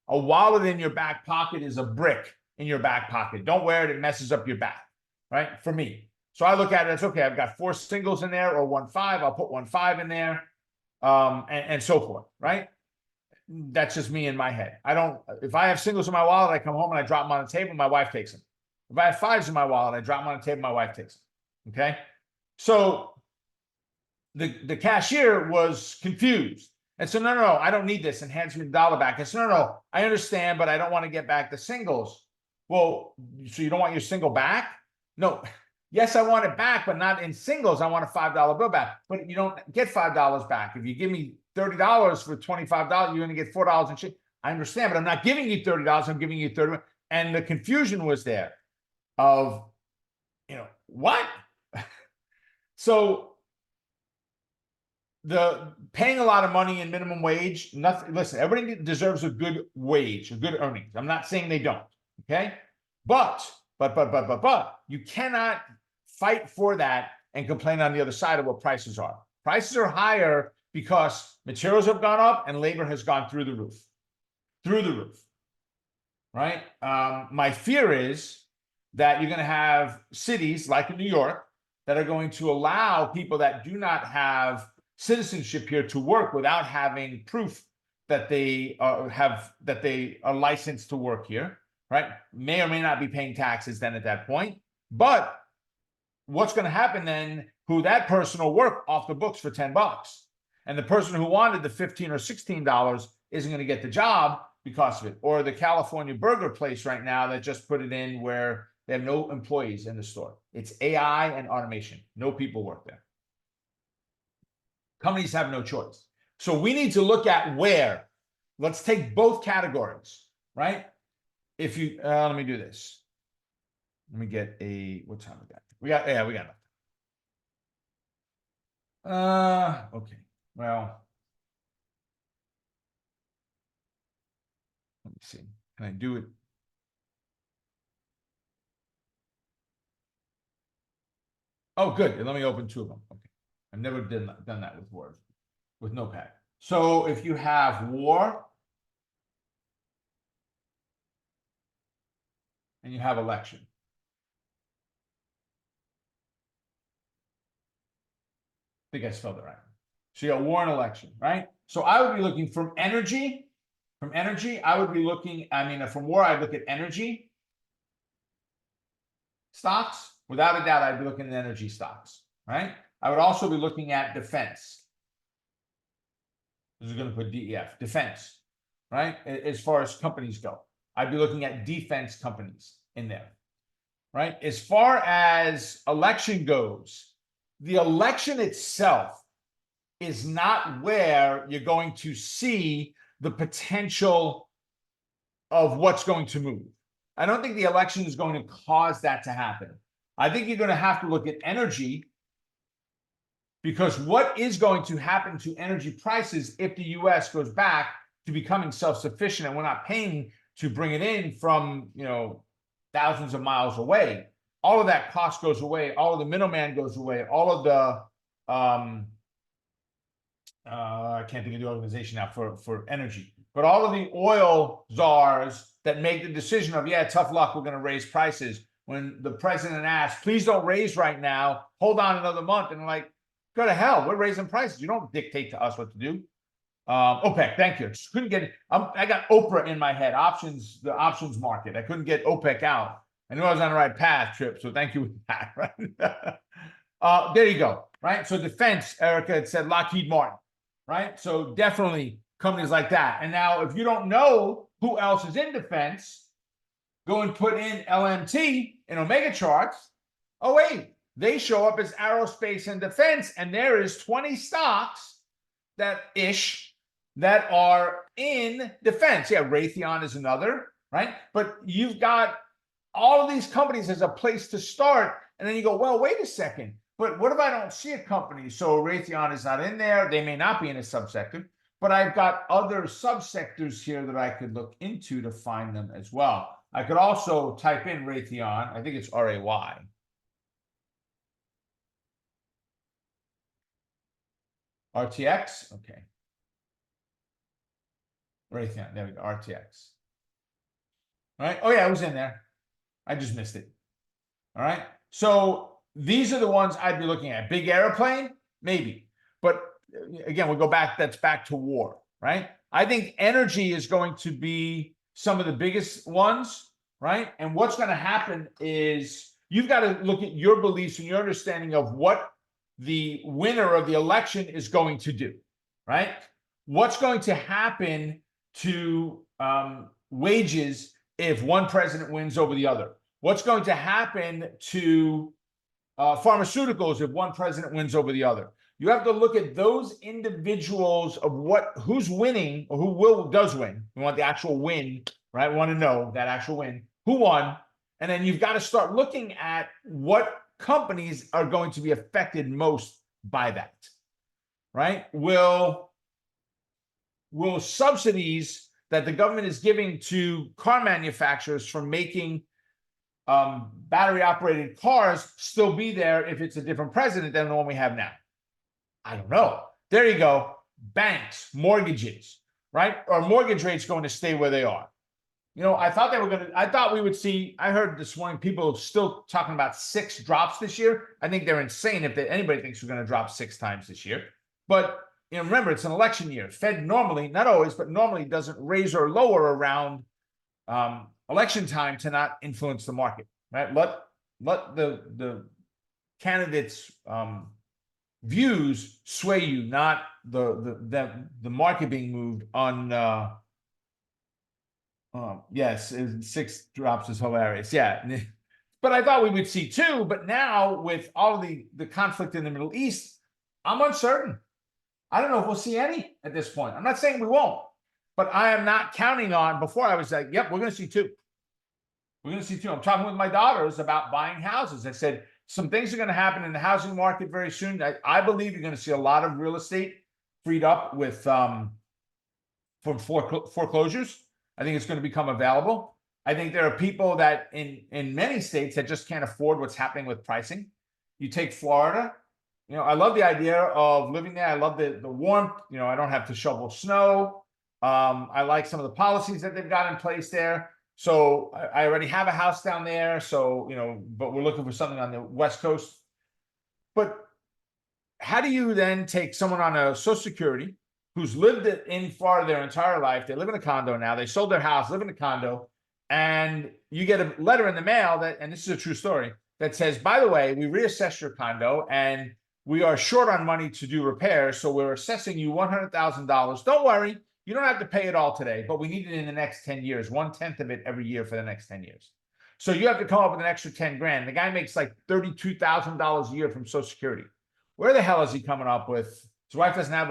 a wallet in your back pocket is a brick in your back pocket. Don't wear it. It messes up your back, right? For me. So I look at it as, okay, I've got 4 singles in there or 1 5. I'll put 1 5 in there and so forth, right? That's just me in my head. If I have singles in my wallet, I come home and I drop them on the table, my wife takes them. If I have 5s in my wallet, I drop them on the table, my wife takes them. Okay. So the cashier was confused and said, no, I don't need this, and hands me the dollar back. I said, no, I understand, but I don't want to get back the singles. Well, so you don't want your single back? No, yes, I want it back, but not in singles. I want a $5 bill back. But you don't get $5 back. If you give me $30 for $25, you're going to get $4 and shit. I understand, but I'm not giving you $30. I'm giving you 30. And the confusion was there of, what? So the paying a lot of money in minimum wage, nothing. Listen, everybody deserves a good wage, a good earnings. I'm not saying they don't. Okay. But you cannot fight for that and complain on the other side of what prices are. Prices are higher because materials have gone up and labor has gone through the roof. Right? My fear is that you're going to have cities like in New York that are going to allow people that do not have citizenship here to work without having proof that they are licensed to work here, right? May or may not be paying taxes then at that point. But what's going to happen then, that person will work off the books for $10. And the person who wanted the $15 or $16 isn't going to get the job because of it. Or the California burger place right now that just put it in where they have no employees in the store. It's AI and automation. No people work there. Companies have no choice. So we need to look at where. Let's take both categories, right? If you, let me do this. Let me get what time we got? We got enough. Okay. Well, let me see. Can I do it? Oh, good. Let me open two of them. Okay. I've never done that with Word, with Notepad. So if you have war and you have election. I think I spelled it right. So you got war and election, right? So I would be looking from energy. From energy, I would be looking, from war, I'd look at energy stocks. Without a doubt, I'd be looking at energy stocks, right? I would also be looking at defense. This is going to put DEF, defense, right? As far as companies go, I'd be looking at defense companies in there, right? As far as election goes, the election itself is not where you're going to see the potential of what's going to move. I don't think the election is going to cause that to happen. I think you're going to have to look at energy, because what is going to happen to energy prices if the US goes back to becoming self-sufficient and we're not paying to bring it in from, thousands of miles away? All of that cost goes away. All of the middleman goes away. All of the, I can't think of the organization now for energy, but all of the oil czars that make the decision of, yeah, tough luck, we're going to raise prices. When the president asked, please don't raise right now, hold on another month. And they're like, go to hell, we're raising prices. You don't dictate to us what to do. OPEC, thank you. Just couldn't get it. I got Oprah in my head, the options market. I couldn't get OPEC out. I knew I was on the right path, Trip, so thank you for that. Right? There you go, right? So defense, Erica had said Lockheed Martin, right? So definitely companies like that. And now if you don't know who else is in defense, go and put in LMT in Omega charts. Oh, wait, they show up as aerospace and defense, and there is 20 stocks that are in defense. Yeah, Raytheon is another, right? But you've got all of these companies as a place to start, and then you go, well, wait a second, but what if I don't see a company? So Raytheon is not in there. They may not be in a subsector, but I've got other subsectors here that I could look into to find them as well. I could also type in Raytheon. I think it's RAY. RTX, okay. Raytheon, there we go, RTX. All right, oh yeah, it was in there. I just missed it. All right, so these are the ones I'd be looking at. Big airplane, maybe. But again, we'll go back, that's back to war, right? I think energy is going to be some of the biggest ones, right? And what's going to happen is you've got to look at your beliefs and your understanding of what the winner of the election is going to do, right? What's going to happen to wages if one president wins over the other? What's going to happen to pharmaceuticals if one president wins over the other? You have to look at those individuals of who's winning or does win. We want the actual win, right? We want to know that actual win, who won, and then you've got to start looking at what companies are going to be affected most by that, right? Will subsidies that the government is giving to car manufacturers for making battery operated cars still be there if it's a different president than the one we have now? I don't know. There you go. Banks, mortgages, right? Are mortgage rates going to stay where they are? I thought we would see, I heard this morning people still talking about 6 drops this year. I think they're insane if anybody thinks we're going to drop 6 times this year. But remember, it's an election year. Fed normally, not always, but normally doesn't raise or lower around election time to not influence the market, right? Let the candidates' views sway you, not the market being moved on. Yes, 6 drops is hilarious. Yeah, but I thought we would see 2. But now with all of the conflict in the Middle East, I'm uncertain. I don't know if we'll see any at this point. I'm not saying we won't, but I am not counting on. Before I was like, yep, we're going to see 2. We're going to see 2. I'm talking with my daughters about buying houses. I said some things are going to happen in the housing market very soon. I believe you're going to see a lot of real estate freed up with from foreclosures. I think it's going to become available. I think there are people that in many states that just can't afford what's happening with pricing. You take Florida. I love the idea of living there. I love the warmth. I don't have to shovel snow. I like some of the policies that they've got in place there. So I already have a house down there. So, but we're looking for something on the West Coast. But how do you then take someone on a Social Security who's lived in Florida their entire life? They live in a condo now. They sold their house, live in a condo, and you get a letter in the mail and this is a true story, that says, by the way, we reassessed your condo and we are short on money to do repairs, so we're assessing you $100,000. Don't worry, you don't have to pay it all today, but we need it in the next 10 years, 1/10 of it every year for the next 10 years. So you have to come up with an extra 10 grand. The guy makes like $32,000 a year from Social Security. Where the hell is he coming up with? His wife doesn't have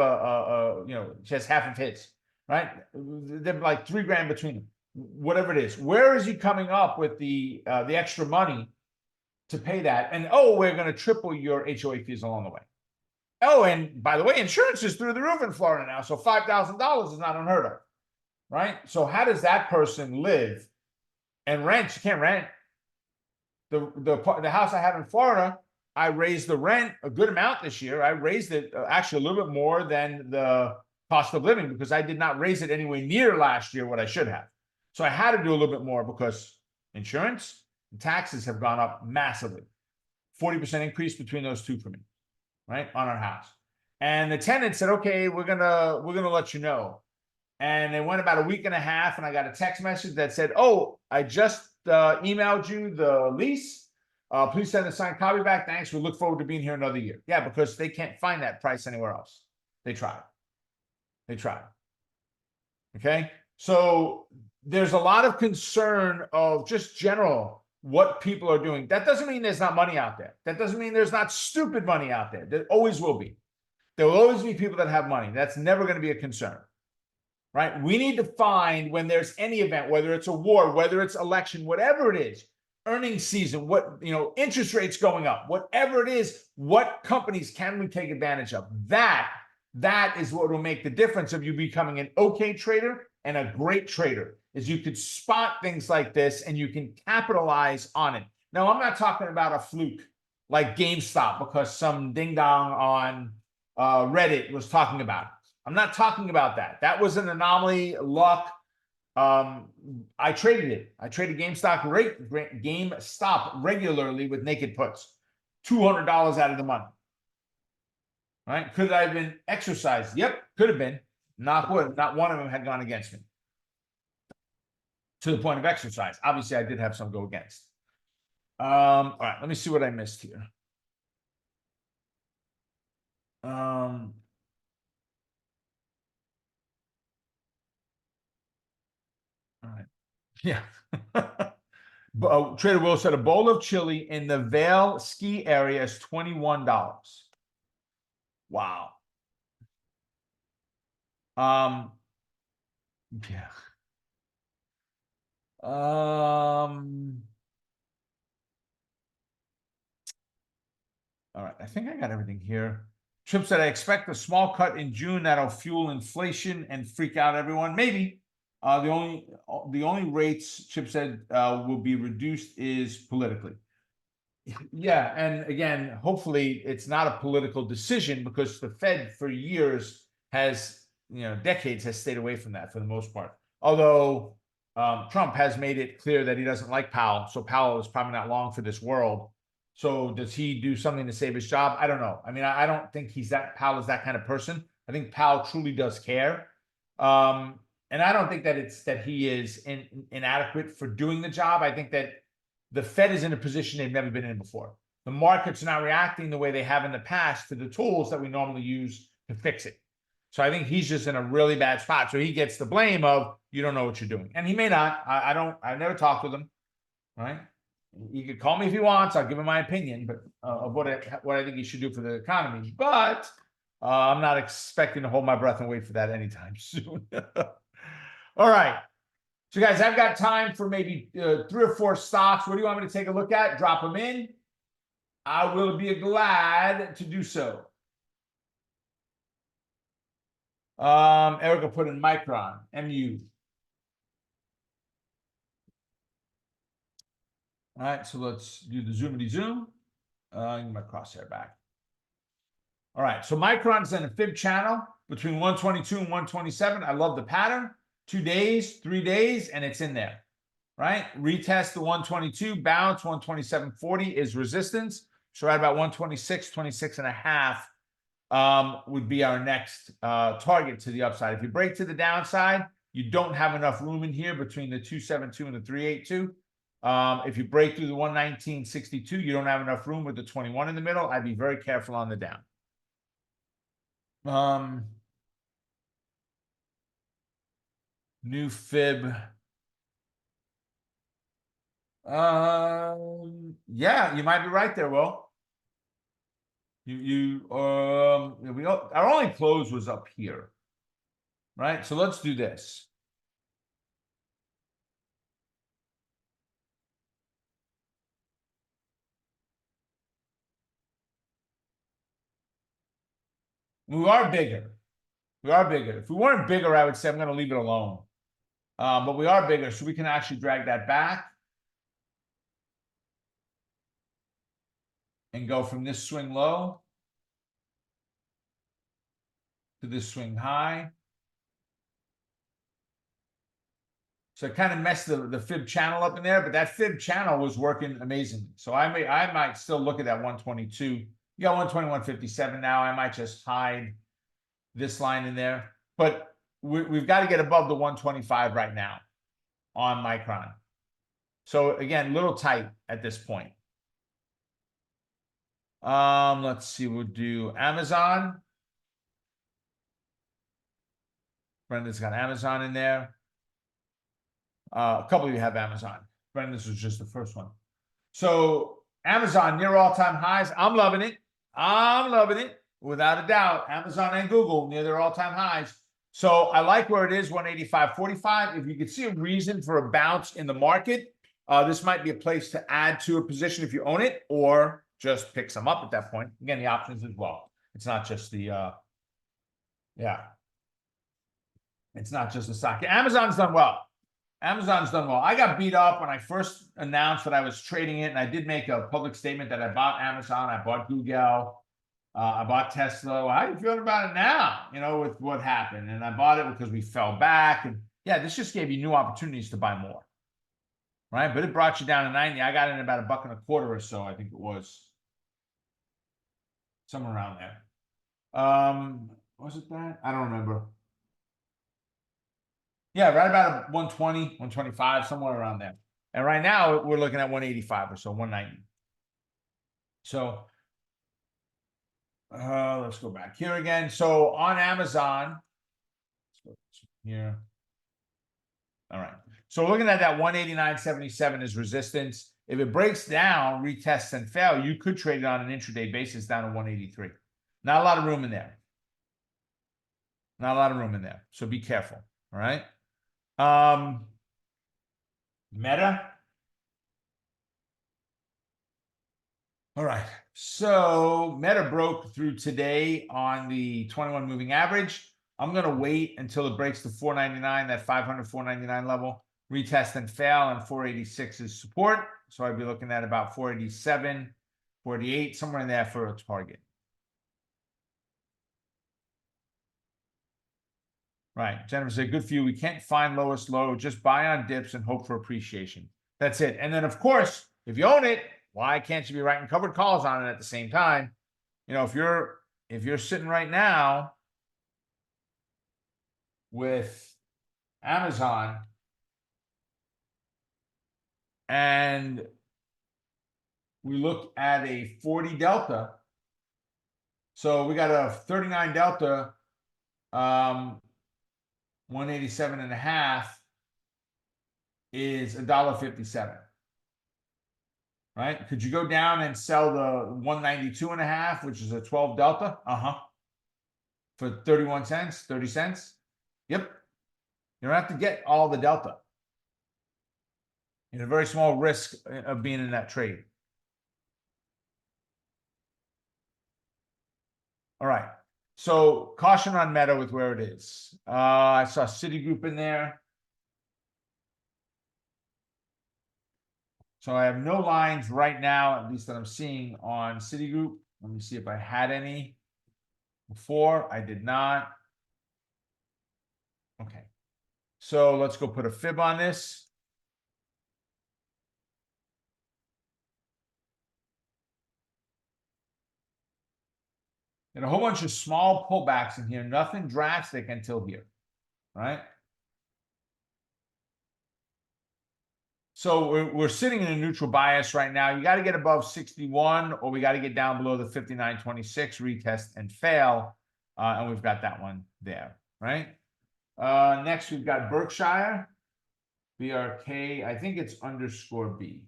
she has half of his, right? They're like $3 grand between them, whatever it is. Where is he coming up with the extra money to pay that? And we're going to triple your HOA fees along the way. Oh, and by the way, insurance is through the roof in Florida now, so $5,000 is not unheard of, right? So how does that person live and rent? You can't rent. The house I have in Florida, I raised the rent a good amount this year. I raised it actually a little bit more than the cost of living because I did not raise it anywhere near last year what I should have. So I had to do a little bit more because insurance and taxes have gone up massively. 40% increase between those two for me, right, on our house. And the tenant said, okay, we're gonna let you know. And it went about a week and a half, and I got a text message that said, oh, I just emailed you the lease. Please send a signed copy back. Thanks. We look forward to being here another year. Yeah, because they can't find that price anywhere else. They tried. Okay. So there's a lot of concern of just general what people are doing. That doesn't mean there's not money out there. That doesn't mean there's not stupid money out there. There always will be. There will always be people that have money. That's never going to be a concern. Right? We need to find when there's any event, whether it's a war, whether it's election, whatever it is, earnings season, interest rates going up, whatever it is, what companies can we take advantage of? That is what will make the difference of you becoming an okay trader and a great trader, is you could spot things like this and you can capitalize on it. Now, I'm not talking about a fluke like GameStop because some ding dong on Reddit was talking about it. I'm not talking about that. That was an anomaly, luck. I traded it. I traded GameStop regularly with naked puts, $200 out of the money. Right? Could I have been exercised? Yep, could have been. Not wood. Not one of them had gone against me to the point of exercise. Obviously, I did have some go against. All right, let me see what I missed here. All right. Yeah. Trader Will said a bowl of chili in the Vail ski area is $21. Wow. Yeah. All right, I think I got everything here. Chip said, I expect a small cut in June that'll fuel inflation and freak out everyone. Maybe. The only rates Chip said will be reduced is politically. Yeah, and again, hopefully it's not a political decision because the Fed for years has, decades has stayed away from that for the most part. Although Trump has made it clear that he doesn't like Powell, so Powell is probably not long for this world. So does he do something to save his job? I don't know. I mean, I don't think Powell is that kind of person. I think Powell truly does care. And I don't think that he is inadequate for doing the job. I think that the Fed is in a position they've never been in before. The market's not reacting the way they have in the past to the tools that we normally use to fix it. So I think he's just in a really bad spot. So he gets the blame of, you don't know what you're doing. And he may not. I've never talked with him. Right? He could call me if he wants. I'll give him my opinion, but of what I think he should do for the economy. But I'm not expecting to hold my breath and wait for that anytime soon. All right. So guys, I've got time for maybe 3 or 4 stocks. What do you want me to take a look at? Drop them in. I will be glad to do so. Erica put in Micron, MU. All right, so let's do the zoomity zoom. Get my crosshair back. All right, so Micron's in a fib channel between 122 and 127. I love the pattern. 2 days, 3 days, and it's in there, right? Retest the 122, bounce 127.40 is resistance. So right about 126, 26 and a half would be our next target to the upside. If you break to the downside, you don't have enough room in here between the 272 and the 382. If you break through the 119.62, you don't have enough room with the 21 in the middle. I'd be very careful on the down. New fib. Yeah, you might be right there, Will. Our only close was up here, right? So let's do this. We are bigger. We are bigger. If we weren't bigger, I would say I'm going to leave it alone. But we are bigger, so we can actually drag that back and go from this swing low to this swing high. So it kind of messed the fib channel up in there, but that fib channel was working amazingly. So I might still look at that 122. You got 121.57 now. I might just hide this line in there. But we've got to get above the 125 right now on Micron. So again, little tight at this point. Let's see, we'll do Amazon. Brendan's got Amazon in there. A couple of you have Amazon. Brendan, this was just the first one. So Amazon near all-time highs. I'm loving it. I'm loving it, without a doubt. Amazon and Google near their all-time highs. So I like where it is, 185.45. If you could see a reason for a bounce in the market, this might be a place to add to a position if you own it, or just pick some up at that point. Again, the options as well. It's not just the, it's not just the stock. Amazon's done well. Amazon's done well. I got beat up when I first announced that I was trading it, and I did make a public statement that I bought Amazon, I bought Google, I bought Tesla. How are you feeling about it now, with what happened? And I bought it because we fell back. And yeah, this just gave you new opportunities to buy more, right? But it brought you down to 90. I got in about $1.25 or so, I think it was. Somewhere around there. Was it that? I don't remember. Yeah, right about 120, 125, somewhere around there. And right now we're looking at 185 or so, 190. So let's go back here again. So on Amazon, let's go here. All right. So we're looking at that 189.77 as resistance. If it breaks down, retests and fail, you could trade it on an intraday basis down to 183. Not a lot of room in there. Not a lot of room in there. So be careful. All right. Meta. All right. So Meta broke through today on the 21 moving average. I'm going to wait until it breaks to 499, that 500, 499 level, retest and fail, and 486 is support. So I'd be looking at about 487, 488, somewhere in there for a target. Right. Jennifer said, good for you. We can't find lowest low. Just buy on dips and hope for appreciation. That's it. And then, of course, if you own it, why can't you be writing covered calls on it at the same time? You know, if you're sitting right now with Amazon and we look at a 40 delta, so we got a 39 delta, 187.5 is $1.57. Right? Could you go down and sell the 192.5, which is a 12 delta? For 31 cents, 30 cents? Yep. You don't have to get all the delta. You have a very small risk of being in that trade. All right. So caution on Meta with where it is. I saw Citigroup in there. So I have no lines right now, at least that I'm seeing on Citigroup. Let me see if I had any before. I did not. Okay. So let's go put a fib on this. And a whole bunch of small pullbacks in here, nothing drastic until here, right? So we're sitting in a neutral bias right now. You got to get above 61, or we got to get down below the 59.26, retest and fail. And we've got that one there, right? Next, we've got Berkshire, BRK. I think it's _B.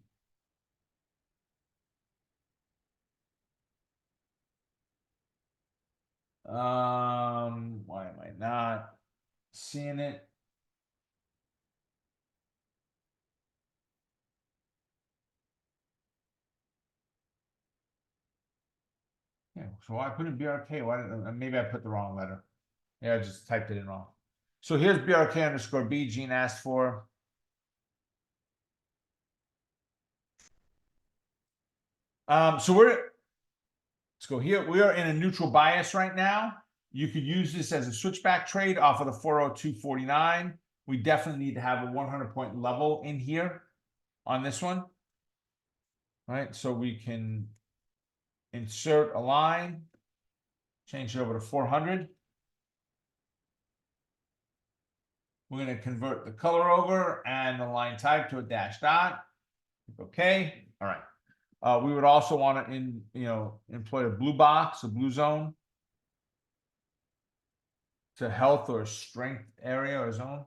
Why am I not seeing it? Yeah, so I put in BRK. Why did, maybe I put the wrong letter. Yeah, I just typed it in wrong. So here's BRK_B. Gene asked for. So let's go here. We are in a neutral bias right now. You could use this as a switchback trade off of the 402.49. We definitely need to have a 100-point level in here on this one. All right, so we can insert a line, change it over to 400. We're going to convert the color over and the line type to a dash dot. Okay. All right. We would also want to employ a blue box, a blue zone, to health or strength area or zone.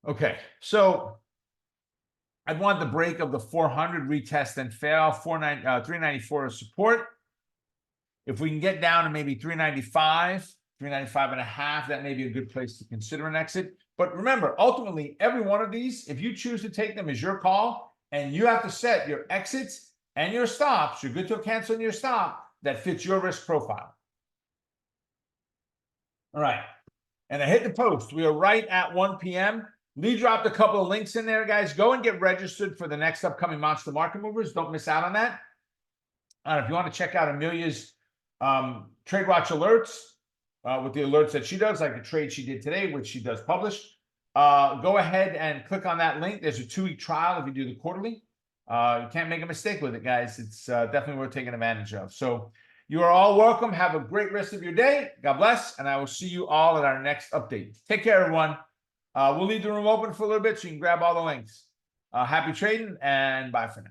Okay, so I'd want the break of the 400, retest and fail. 394 is support. If we can get down to maybe 395, 395.5, that may be a good place to consider an exit. But remember, ultimately, every one of these, if you choose to take them, is your call, and you have to set your exits and your stops. You're good to cancel your stop that fits your risk profile. All right, and I hit the post. We are right at 1 p.m. Lee dropped a couple of links in there, guys. Go and get registered for the next upcoming Monster Market Movers. Don't miss out on that. If you want to check out Amelia's Trade Watch alerts with the alerts that she does, like the trade she did today, which she does publish, go ahead and click on that link. There's a 2-week trial if you do the quarterly. You can't make a mistake with it, guys. It's definitely worth taking advantage of. So you are all welcome. Have a great rest of your day. God bless, and I will see you all at our next update. Take care, everyone. We'll leave the room open for a little bit so you can grab all the links. Happy trading, and bye for now.